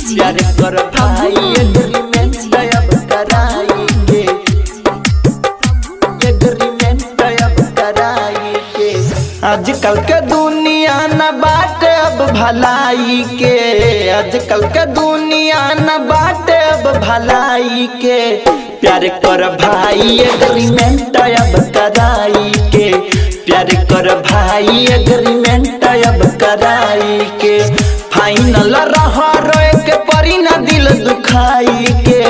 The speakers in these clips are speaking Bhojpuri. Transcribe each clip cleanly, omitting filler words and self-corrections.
प्यार कर भाई एग्रीमेंट अब कराई के, एग्रीमेंट अब कराई के। आजकल के दुनिया न बाटे अब भलाई के, आजकल के दुनिया न बाटे अब भलाई के। प्यार कर भाई एग्रीमेंट अब कराई के, प्यार कर भाई एग्रीमेंट अब कराई के। फाइनल रहा रोए के परी ना दिल दुखाई के।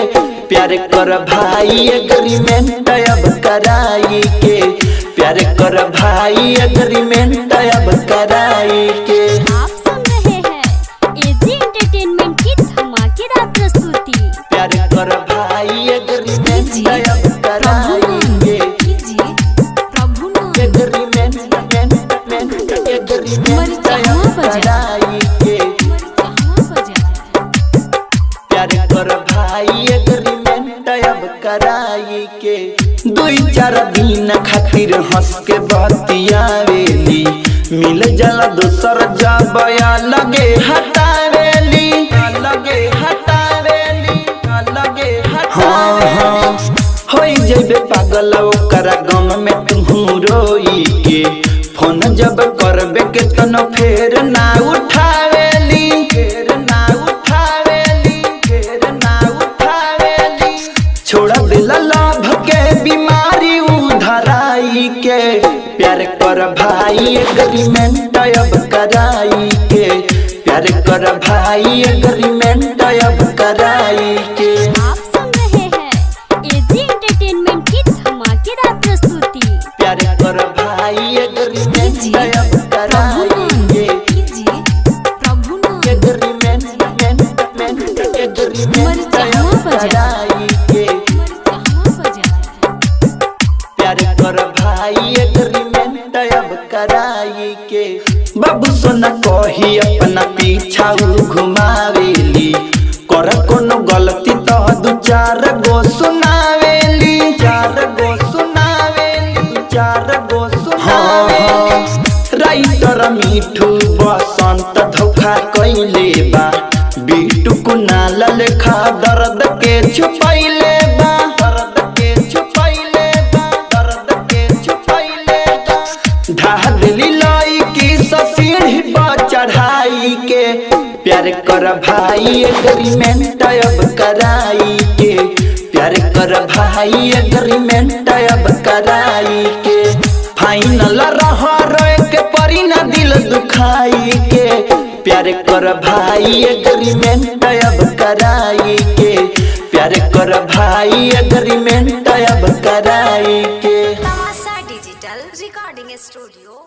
प्यार कर भाई एग्रीमेंट अब कराई के, प्यार कर भाई एग्रीमेंट अब कराई के। आप सुन रहे हैं एजी एंटरटेनमेंट की धमाकेदार प्रस्तुति। प्यार कर भाई एग्रीमेंट अब कराई के, एग्रीमेंट अब कराई के। प्यार कर भाई एग्रीमेंट अब कराई के। दुई चार दिन खातिर हंस के बतियावेली, मिल जाला दोसर जब लगे हटावेली, लगे हटावेली, लगे हटावेली। होई जेबे पागल ओकरा गम में तुहू रोई के। फोन जब करबे के तनो फेर ना उठावेली, फेर ना उठावेली, फेर ना उठावेली। छोड़ा दिला लाभ के बीमारी उधराई के। प्यार कर भाई एग्रीमेंट अब कराई के, प्यार कर भाई एग्रीमेंट अब कराई के। आप सुन रहे हैं एजी एंटरटेनमेंट की धमाकेदार प्रस्तुति। प्यार कर भाई एग्रीमेंट अब कराई के, एग्रीमेंट अब कराई के। प्यार कर भाई एग्रीमेंट अब कराई के। बाबू सोना कही अपना पीछा घुमावेली, कर कोनो गलती तो दू चार गो सुनावेली, चार गो सुनावेली, चार गो सुनावेली। राइटर मिठू बसंत धोखा कइले बा, बिटू कुनाल लेखा दर्द के छुपैले बा, दर्द के छुपैले बा, दर्द के छुपैले बा। ढा दिली लाई की सीढ़ी पर चढ़ाई के। प्यार कर भाई एग्रीमेंट अब कराई के, प्यार कर भाई एग्रीमेंट अब कराई के। फाइनल रहा रोए के परी ना दिल दुखाई के। प्यार कर भाई एग्रीमेंट अब कराई के, प्यार कर भाई एग्रीमेंट अब कराई के। तमाशा डिजिटल रिकॉर्डिंग स्टूडियो।